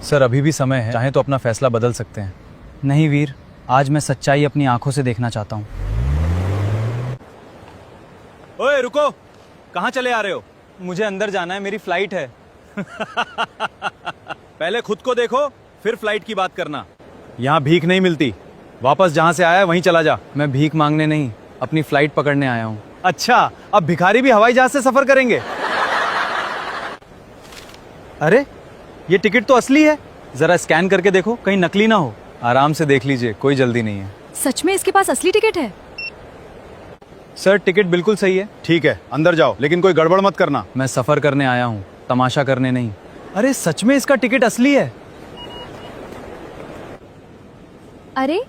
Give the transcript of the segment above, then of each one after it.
Sir अभी भी समय है, चाहे तो अपना फैसला बदल सकते हैं। नहीं वीर, आज मैं सच्चाई अपनी आंखों से देखना चाहता हूँ। ओए रुको, कहाँ चले आ रहे हो? मुझे अंदर जाना है, मेरी फ्लाइट है। पहले खुद को देखो, फिर फ्लाइट की बात करना। यहाँ भीख नहीं मिलती, वापस जहाँ से आया है वहीं चला जा। मैं भीख मांगने नहीं, अपनी फ्लाइट पकड़ने आया हूँ। अच्छा, अब भिखारी भी हवाई जहाज से सफर करेंगे? अरे ये टिकट तो असली है। जरा स्कैन करके देखो, कहीं नकली ना हो। आराम से देख लीजिए, कोई जल्दी नहीं है। सच में इसके पास असली टिकट है? सर टिकट बिल्कुल सही है। ठीक है, अंदर जाओ, लेकिन कोई गड़बड़ मत करना। मैं सफर करने आया हूँ, तमाशा करने नहीं। अरे सच में इसका टिकट असली है। अरे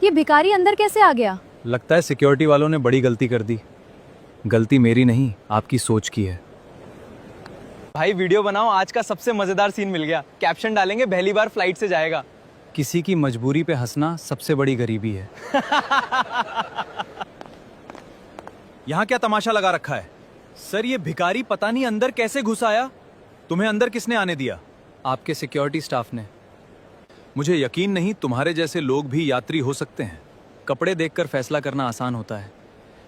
ये भिखारी अंदर कैसे आ गया? लगता है सिक्योरिटी वालों ने बड़ी गलती कर दी। गलती मेरी नहीं, आपकी सोच की है। भाई वीडियो बनाओ, आज का सबसे मजेदार सीन मिल गया। कैप्शन डालेंगे, पहली बार फ्लाइट से जाएगा। किसी की मजबूरी पे हंसना सबसे बड़ी गरीबी है। यहाँ क्या तमाशा लगा रखा है? सर ये भिखारी पता नहीं अंदर कैसे घुस आया। तुम्हें अंदर किसने आने दिया? आपके सिक्योरिटी स्टाफ ने। मुझे यकीन नहीं तुम्हारे जैसे लोग भी यात्री हो सकते हैं। कपड़े देखकर फैसला करना आसान होता है,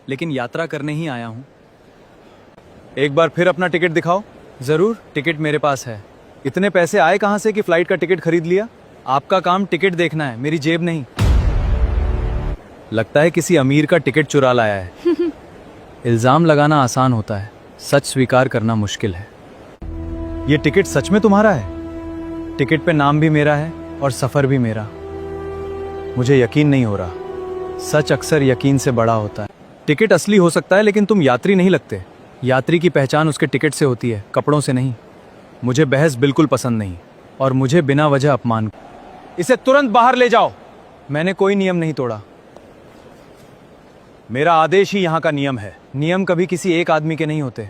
लेकिन यात्रा करने ही आया हूँ। एक बार फिर अपना टिकट दिखाओ। जरूर, टिकट मेरे पास है। इतने पैसे आए कहाँ से कि फ्लाइट का टिकट खरीद लिया? आपका काम टिकट देखना है, मेरी जेब नहीं। लगता है किसी अमीर का टिकट चुरा लाया है। इल्जाम लगाना आसान होता है, सच स्वीकार करना मुश्किल है। ये टिकट सच में तुम्हारा है? टिकट पे नाम भी मेरा है और सफर भी मेरा। मुझे यकीन नहीं हो रहा। सच अक्सर यकीन से बड़ा होता है। टिकट असली हो सकता है, लेकिन तुम यात्री नहीं लगते। यात्री की पहचान उसके टिकट से होती है, कपड़ों से नहीं। मुझे बहस बिल्कुल पसंद नहीं, और मुझे बिना वजह अपमान। इसे तुरंत बाहर ले जाओ। मैंने कोई नियम नहीं तोड़ा। मेरा आदेश ही यहाँ का नियम है। नियम कभी किसी एक आदमी के नहीं होते।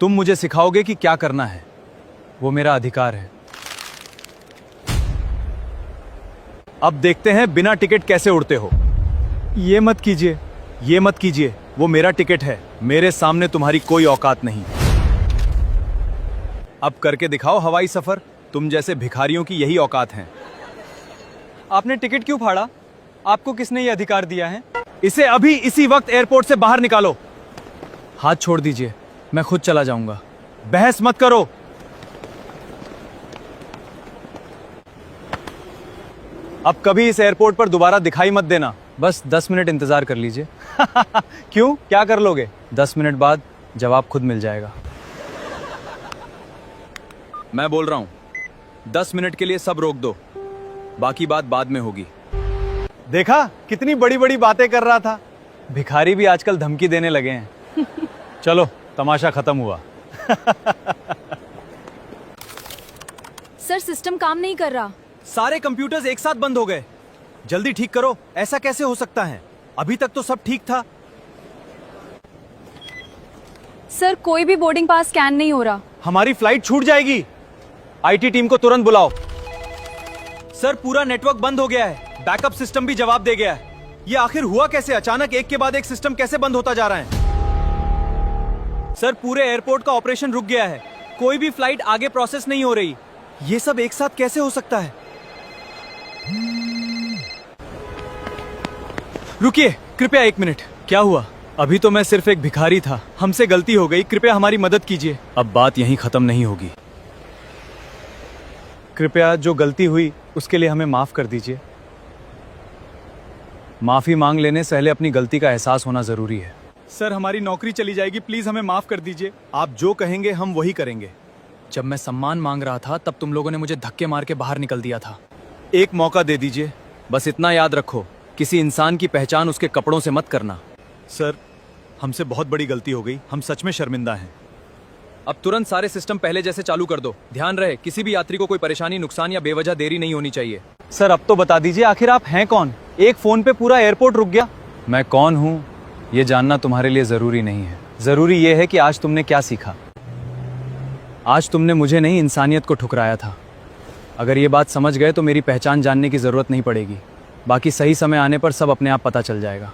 तुम मुझे सिखाओगे कि क्या करना है। वो मेरा अधिकार है। अब देखते हैं बिना टिकट कैसे उड़ते हो। ये मत कीजिए। ये मत कीजिए, वो मेरा टिकट है। मेरे सामने तुम्हारी कोई औकात नहीं। अब करके दिखाओ हवाई सफर। तुम जैसे भिखारियों की यही औकात है। आपने टिकट क्यों फाड़ा? आपको किसने ये अधिकार दिया है? इसे अभी इसी वक्त एयरपोर्ट से बाहर निकालो। हाथ छोड़ दीजिए, मैं खुद चला जाऊंगा। बहस मत करो। अब कभी इस एयरपोर्ट पर दोबारा दिखाई मत देना। बस 10 मिनट इंतजार कर लीजिए। क्यों, क्या कर लोगे? 10 मिनट बाद जवाब खुद मिल जाएगा। मैं बोल रहा हूं, 10 मिनट के लिए सब रोक दो, बाकी बात बाद में होगी। देखा, कितनी बड़ी बड़ी बातें कर रहा था। भिखारी भी आजकल धमकी देने लगे हैं। चलो, तमाशा खत्म हुआ। सर सिस्टम काम नहीं कर रहा। सारे कंप्यूटर्स एक साथ बंद हो गए। जल्दी ठीक करो। ऐसा कैसे हो सकता है? अभी तक तो सब ठीक था। सर कोई भी बोर्डिंग पास स्कैन नहीं हो रहा। हमारी फ्लाइट छूट जाएगी। आईटी टीम को तुरंत बुलाओ। सर पूरा नेटवर्क बंद हो गया है। बैकअप सिस्टम भी जवाब दे गया है। ये आखिर हुआ कैसे? अचानक एक के बाद एक सिस्टम कैसे बंद होता जा रहा है? सर पूरे एयरपोर्ट का ऑपरेशन रुक गया है। कोई भी फ्लाइट आगे प्रोसेस नहीं हो रही। ये सब एक साथ कैसे हो सकता है? रुकिए, कृपया 1 मिनट। क्या हुआ? अभी तो मैं सिर्फ एक भिखारी था। हमसे गलती हो गई, कृपया हमारी मदद कीजिए। अब बात यहीं खत्म नहीं होगी। कृपया जो गलती हुई उसके लिए हमें माफ कर दीजिए। माफी मांग लेने से पहले अपनी गलती का एहसास होना जरूरी है। सर हमारी नौकरी चली जाएगी, प्लीज हमें माफ कर दीजिए। आप जो कहेंगे हम वही करेंगे। जब मैं सम्मान मांग रहा था तब तुम लोगों ने मुझे धक्के मार के बाहर निकल दिया था। एक मौका दे दीजिए। बस इतना याद रखो, किसी इंसान की पहचान उसके कपड़ों से मत करना। सर हमसे बहुत बड़ी गलती हो गई, हम सच में शर्मिंदा हैं। अब तुरंत सारे सिस्टम पहले जैसे चालू कर दो। ध्यान रहे, किसी भी यात्री को कोई परेशानी, नुकसान या बेवजह देरी नहीं होनी चाहिए। सर अब तो बता दीजिए, आखिर आप हैं कौन? एक फोन पे पूरा एयरपोर्ट रुक गया। मैं कौन हूँ ये जानना तुम्हारे लिए जरूरी नहीं है। जरूरी ये है कि आज तुमने क्या सीखा। आज तुमने मुझे नहीं, इंसानियत को ठुकराया था। अगर ये बात समझ गए तो मेरी पहचान जानने की जरूरत नहीं पड़ेगी। बाकी सही समय आने पर सब अपने आप पता चल जाएगा।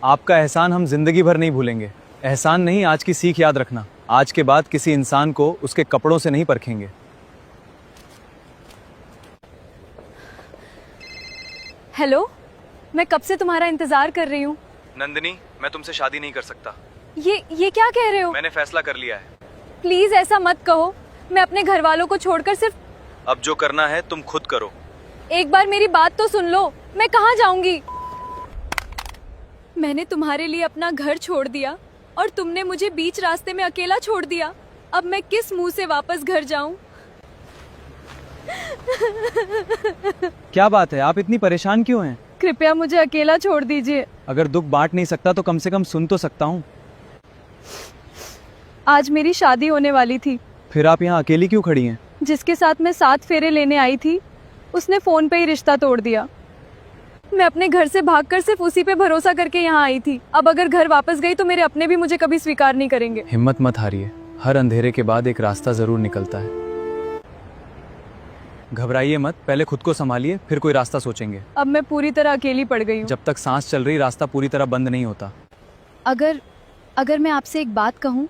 आपका एहसान हम जिंदगी भर नहीं भूलेंगे। एहसान नहीं, आज की सीख याद रखना। आज के बाद किसी इंसान को उसके कपड़ों से नहीं परखेंगे। हेलो, मैं कब से तुम्हारा इंतजार कर रही हूँ। नंदिनी, मैं तुमसे शादी नहीं कर सकता। ये क्या कह रहे हो? मैंने फैसला कर लिया है। प्लीज ऐसा मत कहो। मैं अपने घर वालों को छोड़कर सिर्फ अब जो करना है तुम खुद करो। एक बार मेरी बात तो सुन लो। मैं कहाँ जाऊंगी? मैंने तुम्हारे लिए अपना घर छोड़ दिया और तुमने मुझे बीच रास्ते में अकेला छोड़ दिया। अब मैं किस मुंह से वापस घर जाऊं? क्या बात है, आप इतनी परेशान क्यों हैं? कृपया मुझे अकेला छोड़ दीजिए। अगर दुख बांट नहीं सकता तो कम से कम सुन तो सकता हूँ। आज मेरी शादी होने वाली थी। फिर आप यहाँ अकेली क्यों खड़ी हैं? जिसके साथ मैं 7 फेरे लेने आई थी, उसने फोन पे ही रिश्ता तोड़ दिया। मैं अपने घर से भागकर सिर्फ उसी पे भरोसा करके यहाँ आई थी। अब अगर घर वापस गई तो मेरे अपने भी मुझे कभी स्वीकार नहीं करेंगे। हिम्मत मत हारिए, हर अंधेरे के बाद एक रास्ता जरूर निकलता है। घबराइए मत, पहले खुद को संभालिए, फिर कोई रास्ता सोचेंगे। अब मैं पूरी तरह अकेली पड़ गई हूँ। जब तक सांस चल रही, रास्ता पूरी तरह बंद नहीं होता। अगर मैं आपसे एक बात कहूँ,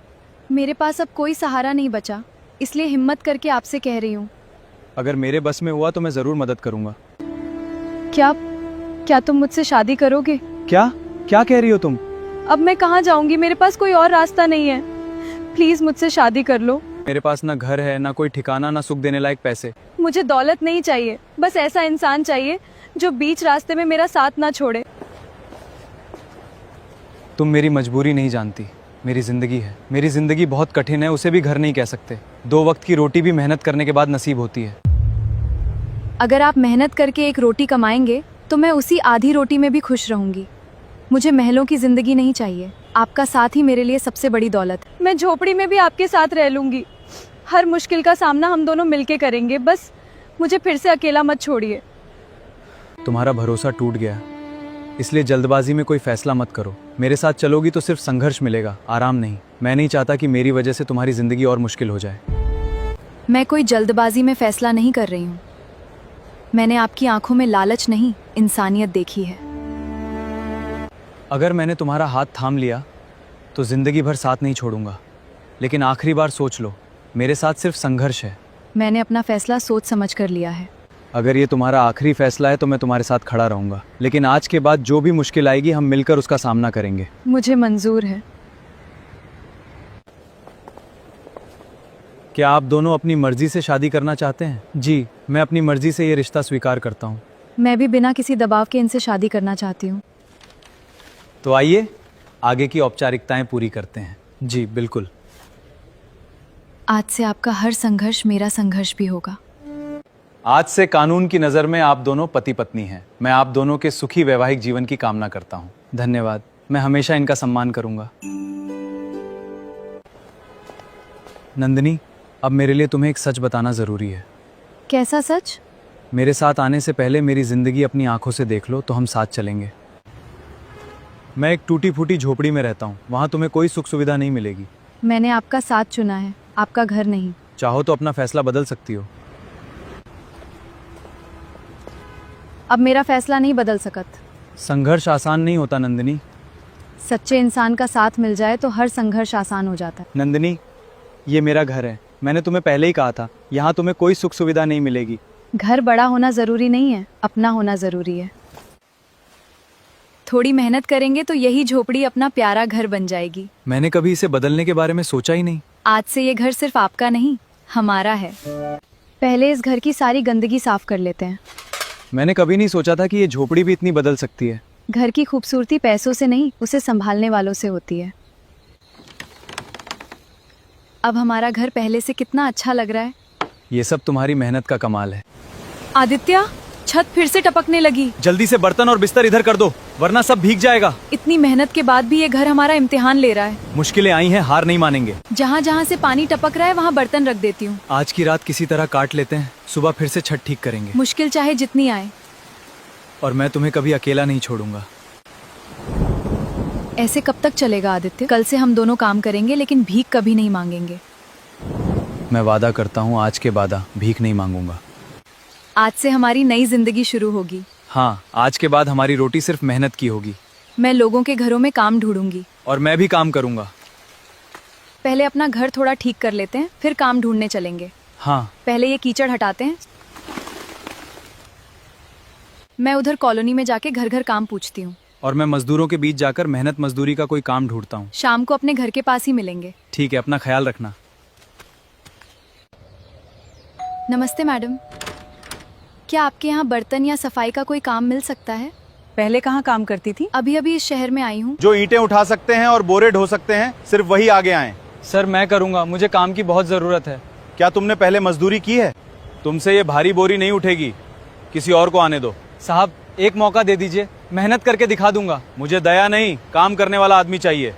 मेरे पास अब कोई सहारा नहीं बचा, इसलिए हिम्मत करके आपसे कह रही हूँ। अगर मेरे बस में हुआ तो मैं जरूर मदद करूंगा। क्या तुम मुझसे शादी करोगे? क्या क्या कह रही हो तुम? अब मैं कहाँ जाऊंगी? मेरे पास कोई और रास्ता नहीं है। प्लीज मुझसे शादी कर लो। मेरे पास ना घर है, ना कोई ठिकाना, ना सुख देने लायक पैसे। मुझे दौलत नहीं चाहिए, बस ऐसा इंसान चाहिए जो बीच रास्ते में मेरा साथ ना छोड़े। तुम मेरी मजबूरी नहीं जानती, मेरी जिंदगी है। मेरी जिंदगी बहुत कठिन है, उसे भी घर नहीं कह सकते। 2 वक्त की रोटी भी मेहनत करने के बाद नसीब होती है। अगर आप मेहनत करके एक रोटी कमाएंगे तो मैं उसी आधी रोटी में भी खुश रहूंगी। मुझे महलों की जिंदगी नहीं चाहिए। आपका साथ ही मेरे लिए सबसे बड़ी दौलत है। मैं झोपड़ी में भी आपके साथ रह लूंगी। हर मुश्किल का सामना हम दोनों मिलके करेंगे। बस मुझे फिर से अकेला मत छोड़िए। तुम्हारा भरोसा टूट गया, इसलिए जल्दबाजी में कोई फैसला मत करो। मेरे साथ चलोगी तो सिर्फ संघर्ष मिलेगा, आराम नहीं। मैं नहीं चाहता कि मेरी वजह से तुम्हारी जिंदगी और मुश्किल हो जाए। मैं कोई जल्दबाजी में फैसला नहीं कर रही हूँ। मैंने आपकी आंखों में लालच नहीं, इंसानियत देखी है। अगर मैंने तुम्हारा हाथ थाम लिया तो जिंदगी भर साथ नहीं छोड़ूंगा, लेकिन आखिरी बार सोच लो, मेरे साथ सिर्फ संघर्ष है। मैंने अपना फैसला सोच समझ कर लिया है। अगर ये तुम्हारा आखिरी फैसला है तो मैं तुम्हारे साथ खड़ा रहूंगा, लेकिन आज के बाद जो भी मुश्किल आएगी हम मिलकर उसका सामना करेंगे। मुझे मंजूर है। क्या आप दोनों अपनी मर्जी से शादी करना चाहते हैं? जी, मैं अपनी मर्जी से ये रिश्ता स्वीकार करता हूँ। मैं भी बिना किसी दबाव के इनसे शादी करना चाहती हूँ। तो आइए आगे की औपचारिकताएं पूरी करते हैं। जी बिल्कुल। आज से आपका हर संघर्ष मेरा संघर्ष भी होगा। आज से कानून की नज़र में आप दोनों पति पत्नी हैं। मैं आप दोनों के सुखी वैवाहिक जीवन की कामना करता हूँ। धन्यवाद, मैं हमेशा इनका सम्मान करूंगा। नंदिनी, अब मेरे लिए तुम्हें एक सच बताना ज़रूरी है। कैसा सच? मेरे साथ आने से पहले मेरी ज़िंदगी अपनी आंखों से देख लो तो हम साथ चलेंगे। मैं एक टूटी फूटी झोपड़ी में रहता हूँ, वहाँ तुम्हें कोई सुख सुविधा नहीं मिलेगी। मैंने आपका साथ चुना है, आपका घर नहीं। चाहो तो अपना फैसला बदल सकती हो। अब मेरा फैसला नहीं बदल सकत। संघर्ष आसान नहीं होता नंदिनी। सच्चे इंसान का साथ मिल जाए तो हर संघर्ष आसान हो जाता है। नंदिनी, ये मेरा घर है। मैंने तुम्हें पहले ही कहा था, यहाँ तुम्हें कोई सुख सुविधा नहीं मिलेगी। घर बड़ा होना जरूरी नहीं है, अपना होना जरूरी है। थोड़ी मेहनत करेंगे तो यही झोपड़ी अपना प्यारा घर बन जाएगी। मैंने कभी इसे बदलने के बारे में सोचा ही नहीं। आज से ये घर सिर्फ आपका नहीं, हमारा है। पहले इस घर की सारी गंदगी साफ कर लेते हैं। मैंने कभी नहीं सोचा था कि ये झोपड़ी भी इतनी बदल सकती है। घर की खूबसूरती पैसों से नहीं, उसे संभालने वालों से होती है। अब हमारा घर पहले से कितना अच्छा लग रहा है। ये सब तुम्हारी मेहनत का कमाल है। आदित्य, छत फिर से टपकने लगी। जल्दी से बर्तन और बिस्तर इधर कर दो, वरना सब भीग जाएगा। इतनी मेहनत के बाद भी ये घर हमारा इम्तिहान ले रहा है। मुश्किलें आई हैं, हार नहीं मानेंगे। जहाँ जहाँ से पानी टपक रहा है वहाँ बर्तन रख देती हूँ। आज की रात किसी तरह काट लेते हैं, सुबह फिर से छत ठीक करेंगे। मुश्किल चाहे जितनी आए। और मैं तुम्हें कभी अकेला नहीं छोड़ूंगा। ऐसे कब तक चलेगा आदित्य? कल से हम दोनों काम करेंगे लेकिन भीख कभी नहीं मांगेंगे। मैं वादा करता हूँ, आज के बाद भीख नहीं मांगूंगा। आज से हमारी नई जिंदगी शुरू होगी। हाँ, आज के बाद हमारी रोटी सिर्फ मेहनत की होगी। मैं लोगों के घरों में काम ढूंढूंगी। और मैं भी काम करूंगा। पहले अपना घर थोड़ा ठीक कर लेते हैं, फिर काम ढूंढने चलेंगे। हाँ। पहले ये कीचड़ हटाते हैं। मैं उधर कॉलोनी में जाके घर घर काम पूछती हूँ। और मैं मजदूरों के बीच जाकर मेहनत मजदूरी का कोई काम ढूंढता हूँ। शाम को अपने घर के पास ही मिलेंगे। ठीक है, अपना ख्याल रखना। नमस्ते मैडम, क्या आपके यहाँ बर्तन या सफाई का कोई काम मिल सकता है? पहले कहाँ काम करती थी? अभी अभी इस शहर में आई हूँ। जो ईंटें उठा सकते हैं और बोरे ढो सकते हैं सिर्फ वही आगे आए। सर मैं करूँगा, मुझे काम की बहुत ज़रूरत है। क्या तुमने पहले मजदूरी की है? तुमसे ये भारी बोरी नहीं उठेगी, किसी और को आने दो। साहब एक मौका दे दीजिए, मेहनत करके दिखा दूंगा। मुझे दया नहीं, काम करने वाला आदमी चाहिए।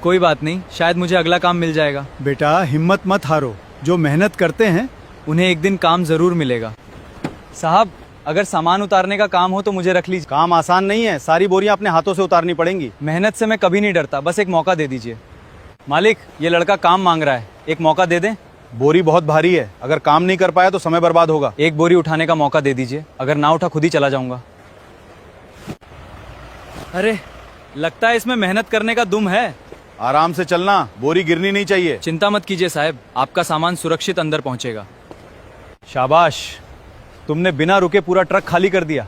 कोई बात नहीं, शायद मुझे अगला काम मिल जाएगा। बेटा हिम्मत मत हारो, जो मेहनत करते हैं उन्हें एक दिन काम ज़रूर मिलेगा। साहब अगर सामान उतारने का काम हो तो मुझे रख लीजिए। काम आसान नहीं है, सारी बोरियां अपने हाथों से उतारनी पड़ेंगी। मेहनत से मैं कभी नहीं डरता, बस एक मौका दे दीजिए। मालिक ये लड़का काम मांग रहा है, एक मौका दे दें। बोरी बहुत भारी है, अगर काम नहीं कर पाया तो समय बर्बाद होगा। एक बोरी उठाने का मौका दे दीजिए, अगर ना उठा खुद ही चला जाऊंगा। अरे लगता है इसमें मेहनत करने का दुम है। आराम से चलना, बोरी गिरनी नहीं चाहिए। चिंता मत कीजिए साहब, आपका सामान सुरक्षित अंदर पहुंचेगा। शाबाश, तुमने बिना रुके पूरा ट्रक खाली कर दिया।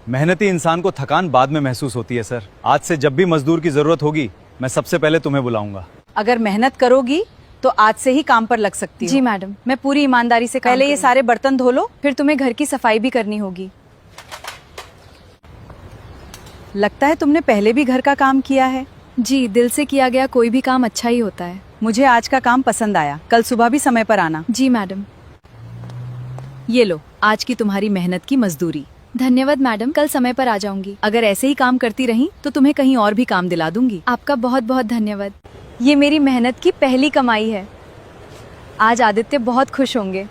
मेहनती इंसान को थकान बाद में महसूस होती है सर। आज से जब भी मजदूर की जरूरत होगी मैं सबसे पहले तुम्हें बुलाऊंगा। अगर मेहनत करोगी तो आज से ही काम पर लग सकती हो। जी मैडम, मैं पूरी ईमानदारी से काम पहले ये करूंगी। सारे बर्तन धो लो। फिर तुम्हें घर की सफाई भी करनी होगी। लगता है तुमने पहले भी घर का काम किया है। जी, दिल से किया गया कोई भी काम अच्छा ही होता है। मुझे आज का काम पसंद आया, कल सुबह भी समय पर आना। जी मैडम। ये लो आज की तुम्हारी मेहनत की मजदूरी। धन्यवाद मैडम, कल समय पर आ जाऊंगी। अगर ऐसे ही काम करती रही तो तुम्हें कहीं और भी काम दिला दूंगी। आपका बहुत बहुत धन्यवाद। ये मेरी मेहनत की पहली कमाई है। आज आदित्य बहुत खुश होंगे।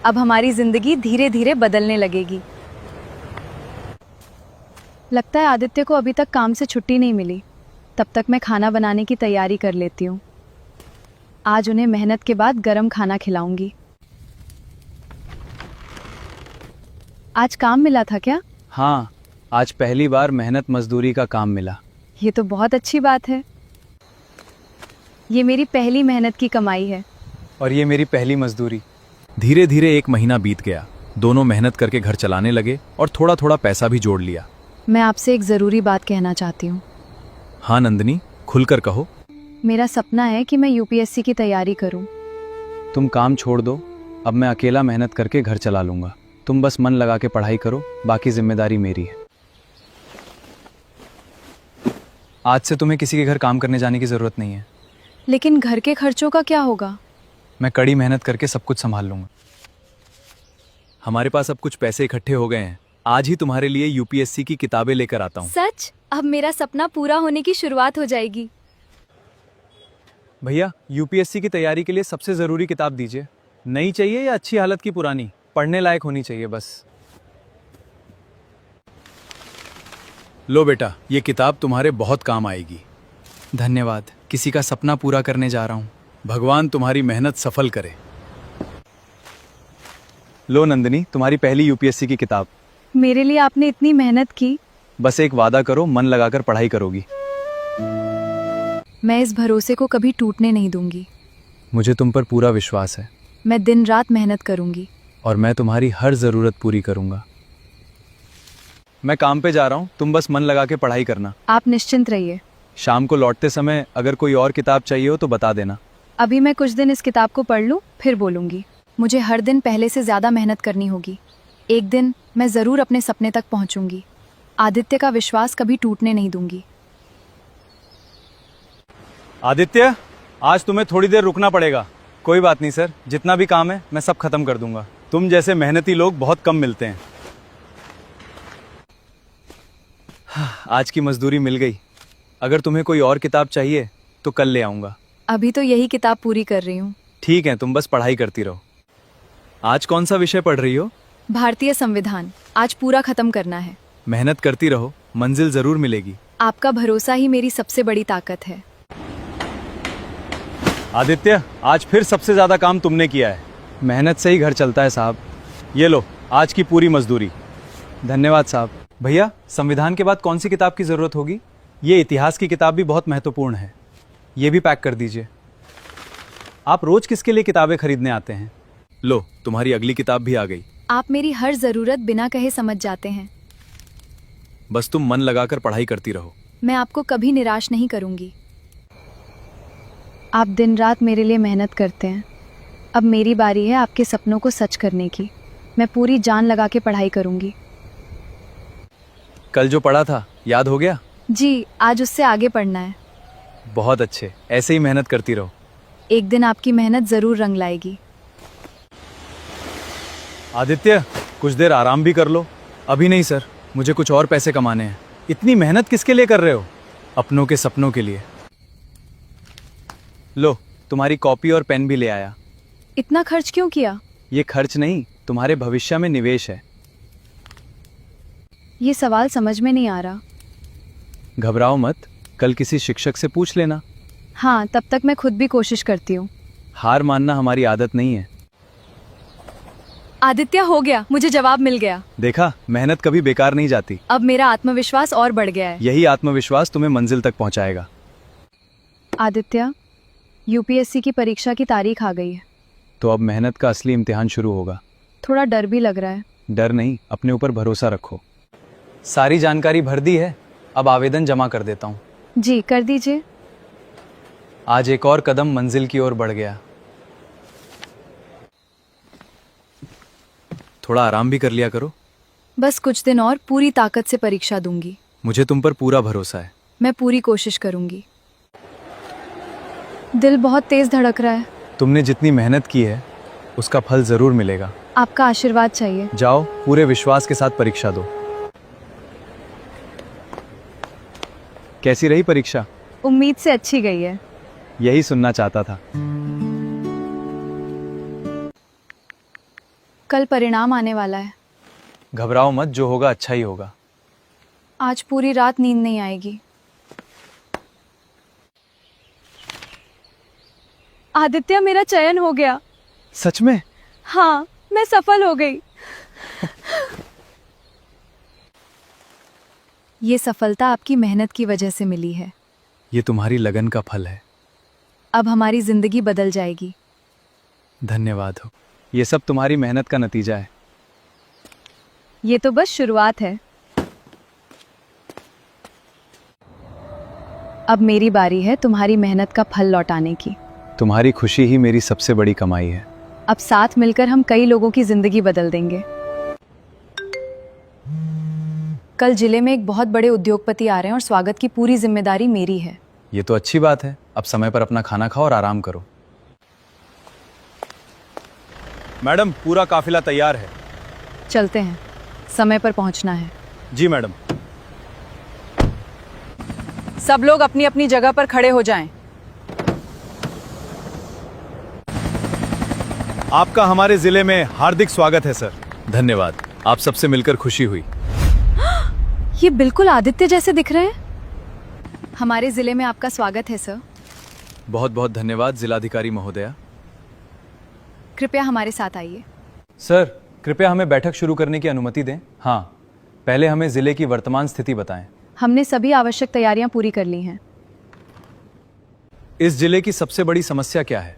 अब हमारी जिंदगी धीरे धीरे बदलने लगेगी। लगता है आदित्य को अभी तक काम से छुट्टी नहीं मिली। तब तक मैं खाना बनाने की तैयारी कर लेती हूँ। आज उन्हें मेहनत के बाद गरम खाना खिलाऊंगी। आज काम मिला था क्या? हाँ, आज पहली बार मेहनत मजदूरी का काम मिला। ये तो बहुत अच्छी बात है। ये मेरी पहली मेहनत की कमाई है। और ये मेरी पहली मजदूरी। धीरे धीरे एक महीना बीत गया। दोनों मेहनत करके घर चलाने लगे और थोड़ा थोड़ा पैसा भी जोड़ लिया। मैं आपसे एक ज़रूरी बात कहना चाहती हूँ। हाँ नंदिनी, खुलकर कहो। मेरा सपना है कि मैं यूपीएससी की तैयारी करूँ। तुम काम छोड़ दो, अब मैं अकेला मेहनत करके घर चला लूंगा। तुम बस मन लगा के पढ़ाई करो, बाकी जिम्मेदारी मेरी है। आज से तुम्हें किसी के घर काम करने जाने की ज़रूरत नहीं है। लेकिन घर के खर्चों का क्या होगा? मैं कड़ी मेहनत करके सब कुछ संभाल लूंगा। हमारे पास अब कुछ पैसे इकट्ठे हो गए हैं। आज ही तुम्हारे लिए यूपीएससी की किताबें लेकर आता हूँ। सच? अब मेरा सपना पूरा होने की शुरुआत हो जाएगी। भैया यूपीएससी की तैयारी के लिए सबसे ज़रूरी किताब दीजिए। नई चाहिए या अच्छी हालत की पुरानी? पढ़ने लायक होनी चाहिए बस। लो बेटा, ये किताब तुम्हारे बहुत काम आएगी। धन्यवाद। किसी का सपना पूरा करने जा रहा हूँ। भगवान तुम्हारी मेहनत सफल करे। लो नंदिनी, तुम्हारी पहली यूपीएससी की किताब। मेरे लिए आपने इतनी मेहनत की। बस एक वादा करो, मन लगाकर पढ़ाई करोगी। मैं इस भरोसे को कभी टूटने नहीं दूंगी। मुझे तुम पर पूरा विश्वास है मैं दिन रात मेहनत करूंगी। और मैं तुम्हारी हर ज़रूरत पूरी करूंगा। मैं काम पे जा रहा हूँ, तुम बस मन लगा के पढ़ाई करना। आप निश्चिंत रहिए। शाम को लौटते समय अगर कोई और किताब चाहिए हो तो बता देना। अभी मैं कुछ दिन इस किताब को पढ़ लूँ, फिर बोलूँगी। मुझे हर दिन पहले से ज़्यादा मेहनत करनी होगी। एक दिन मैं ज़रूर अपने सपने तक पहुँचूंगी। आदित्य का विश्वास कभी टूटने नहीं दूंगी। आदित्य, आज तुम्हें थोड़ी देर रुकना पड़ेगा। कोई बात नहीं सर, जितना भी काम है मैं सब खत्म कर दूंगा। तुम जैसे मेहनती लोग बहुत कम मिलते हैं। आज की मजदूरी मिल गई। अगर तुम्हें कोई और किताब चाहिए तो कल ले आऊँगा। अभी तो यही किताब पूरी कर रही हूँ। ठीक है, तुम बस पढ़ाई करती रहो। आज कौन सा विषय पढ़ रही हो? भारतीय संविधान। आज पूरा खत्म करना है। मेहनत करती रहो, मंजिल ज़रूर मिलेगी। आपका भरोसा ही मेरी सबसे बड़ी ताकत है। आदित्य, आज फिर सबसे ज्यादा काम तुमने किया है। मेहनत से ही घर चलता है साहब। ये लो आज की पूरी मजदूरी। धन्यवाद साहब। भैया संविधान के बाद कौन सी किताब की ज़रूरत होगी? ये इतिहास की किताब भी बहुत महत्वपूर्ण है। ये भी पैक कर दीजिए। आप रोज किसके लिए किताबें खरीदने आते हैं? लो, तुम्हारी अगली किताब भी आ गई। आप मेरी हर ज़रूरत बिना कहे समझ जाते हैं। बस तुम मन लगाकर पढ़ाई करती रहो। मैं आपको कभी निराश नहीं करूंगी। आप दिन रात मेरे लिए मेहनत करते हैं। अब मेरी बारी है आपके सपनों को सच करने की। मैं पूरी जान लगा के पढ़ाई करूंगी। कल जो पढ़ा था याद हो गया? जी, आज उससे आगे पढ़ना है। बहुत अच्छे, ऐसे ही मेहनत करती रहो। एक दिन आपकी मेहनत ज़रूर रंग लाएगी। आदित्य, कुछ देर आराम भी कर लो। अभी नहीं सर, मुझे कुछ और पैसे कमाने हैं। इतनी मेहनत किसके लिए कर रहे हो? अपनों के सपनों के लिए। लो, तुम्हारी कॉपी और पेन भी ले आया। इतना खर्च क्यों किया? ये खर्च नहीं, तुम्हारे भविष्य में निवेश है। ये सवाल समझ में नहीं आ रहा। घबराओ मत, कल किसी शिक्षक से पूछ लेना। हाँ, तब तक मैं खुद भी कोशिश करती हूँ। हार मानना हमारी आदत नहीं है। आदित्य, हो गया, मुझे जवाब मिल गया। देखा, मेहनत कभी बेकार नहीं जाती। अब मेरा आत्मविश्वास और बढ़ गया है। यही आत्मविश्वास तुम्हें मंजिल तक पहुंचाएगा। आदित्य, यूपीएससी की परीक्षा की तारीख आ गई है। तो अब मेहनत का असली इम्तिहान शुरू होगा। थोड़ा डर भी लग रहा है। डर नहीं, अपने ऊपर भरोसा रखो। सारी जानकारी भर दी है, अब आवेदन जमा कर देता हूँ। जी, कर दीजिए। आज एक और कदम मंजिल की ओर बढ़ गया। थोड़ा आराम भी कर लिया करो। बस कुछ दिन और पूरी ताकत से परीक्षा दूंगी। मुझे तुम पर पूरा भरोसा है। मैं पूरी कोशिश करूंगी। दिल बहुत तेज धड़क रहा है। तुमने जितनी मेहनत की है उसका फल जरूर मिलेगा। आपका आशीर्वाद चाहिए। जाओ, पूरे विश्वास के साथ परीक्षा दो। कैसी रही परीक्षा? उम्मीद से अच्छी गई है। यही सुनना चाहता था। कल परिणाम आने वाला है। घबराओ मत, जो होगा अच्छा ही होगा। आज पूरी रात नींद नहीं आएगी। आदित्य, मेरा चयन हो गया। सच में? हाँ, मैं सफल हो गई। ये सफलता आपकी मेहनत की वजह से मिली है। ये तुम्हारी लगन का फल है। अब हमारी जिंदगी बदल जाएगी। धन्यवाद हो। ये सब तुम्हारी मेहनत का नतीजा है। ये तो बस शुरुआत है। अब मेरी बारी है तुम्हारी मेहनत का फल लौटाने की। तुम्हारी खुशी ही मेरी सबसे बड़ी कमाई है। अब साथ मिलकर हम कई लोगों की जिंदगी बदल देंगे। कल जिले में एक बहुत बड़े उद्योगपति आ रहे हैं और स्वागत की पूरी जिम्मेदारी मेरी है। ये तो अच्छी बात है। अब समय पर अपना खाना खाओ और आराम करो। मैडम, पूरा काफिला तैयार है। चलते हैं, समय पर पहुंचना है। जी मैडम। सब लोग अपनी अपनी जगह पर खड़े हो जाएं। आपका हमारे जिले में हार्दिक स्वागत है सर। धन्यवाद, आप सबसे मिलकर खुशी हुई। ये बिल्कुल आदित्य जैसे दिख रहे हैं। हमारे जिले में आपका स्वागत है सर। बहुत बहुत धन्यवाद जिलाधिकारी महोदया। कृपया हमारे साथ आइए। सर, कृपया हमें बैठक शुरू करने की अनुमति दें। हाँ, पहले हमें जिले की वर्तमान स्थिति बताएं। हमने सभी आवश्यक तैयारियां पूरी कर ली हैं। इस जिले की सबसे बड़ी समस्या क्या है?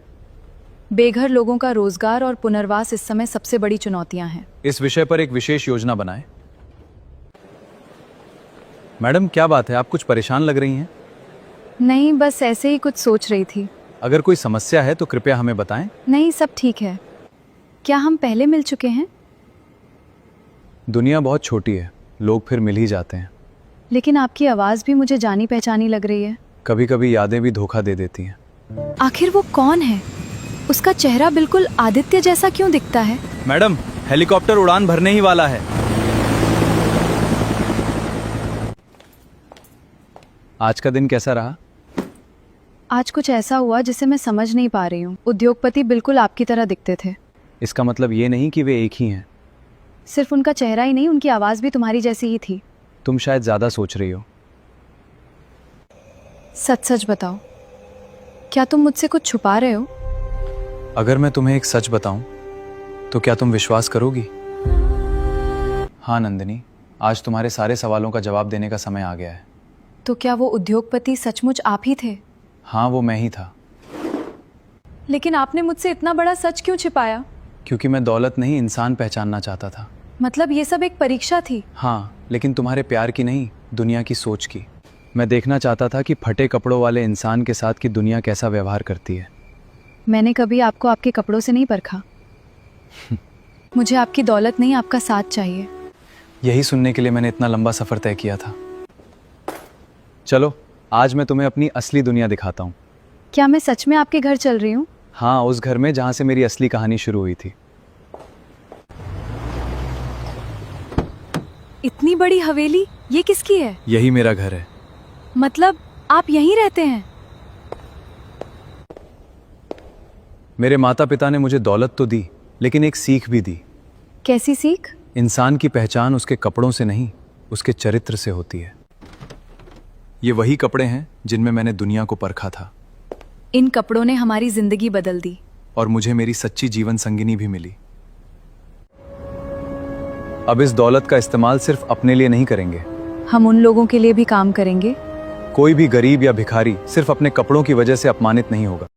बेघर लोगों का रोजगार और पुनर्वास इस समय सबसे बड़ी चुनौतियां हैं। इस विषय पर एक विशेष योजना बनाएं। मैडम, क्या बात है, आप कुछ परेशान लग रही हैं? नहीं, बस ऐसे ही कुछ सोच रही थी। अगर कोई समस्या है तो कृपया हमें बताएं। नहीं, सब ठीक है। क्या हम पहले मिल चुके हैं? दुनिया बहुत छोटी है, लोग फिर मिल ही जाते हैं। लेकिन आपकी आवाज़ भी मुझे जानी पहचानी लग रही है। कभी कभी यादें भी धोखा दे देती हैं। आखिर वो कौन है? उसका चेहरा बिल्कुल आदित्य जैसा क्यों दिखता है? मैडम, हेलीकॉप्टर उड़ान भरने ही वाला है। आज का दिन कैसा रहा? आज कुछ ऐसा हुआ जिसे मैं समझ नहीं पा रही हूँ। उद्योगपति बिल्कुल आपकी तरह दिखते थे। इसका मतलब ये नहीं कि वे एक ही हैं। सिर्फ उनका चेहरा ही नहीं, उनकी आवाज़ भी तुम्हारी जैसी ही थी। तुम शायद ज़्यादा सोच रही हो। सच सच बताओ, क्या तुम मुझसे कुछ छुपा रहे हो? अगर मैं तुम्हें एक सच बताऊं तो क्या तुम विश्वास करोगी? हाँ नंदिनी, आज तुम्हारे सारे सवालों का जवाब देने का समय आ गया है। तो क्या वो उद्योगपति सचमुच आप ही थे? हाँ, वो मैं ही था। लेकिन आपने मुझसे इतना बड़ा सच क्यों छिपाया? क्योंकि मैं दौलत नहीं इंसान पहचानना चाहता था। मतलब ये सब एक परीक्षा थी? हाँ, लेकिन तुम्हारे प्यार की नहीं, दुनिया की सोच की। मैं देखना चाहता था कि फटे कपड़ों वाले इंसान के साथ की दुनिया कैसा व्यवहार करती है। मैंने कभी आपको आपके कपड़ों से नहीं परखा। मुझे आपकी दौलत नहीं, आपका साथ चाहिए। यही सुनने के लिए मैंने इतना लंबा सफ़र तय किया था। चलो, आज मैं तुम्हें अपनी असली दुनिया दिखाता हूँ। क्या मैं सच में आपके घर चल रही हूँ? हाँ, उस घर में जहाँ से मेरी असली कहानी शुरू हुई थी। इतनी बड़ी हवेली, ये किसकी है? यही मेरा घर है। मतलब आप यहीं रहते हैं? मेरे माता पिता ने मुझे दौलत तो दी, लेकिन एक सीख भी दी। कैसी सीख? इंसान की पहचान उसके कपड़ों से नहीं, उसके चरित्र से होती है। ये वही कपड़े हैं जिनमें मैंने दुनिया को परखा था। इन कपड़ों ने हमारी जिंदगी बदल दी। और मुझे मेरी सच्ची जीवन संगिनी भी मिली। अब इस दौलत का इस्तेमाल सिर्फ अपने लिए नहीं करेंगे। हम उन लोगों के लिए भी काम करेंगे। कोई भी गरीब या भिखारी सिर्फ अपने कपड़ों की वजह से अपमानित नहीं होगा।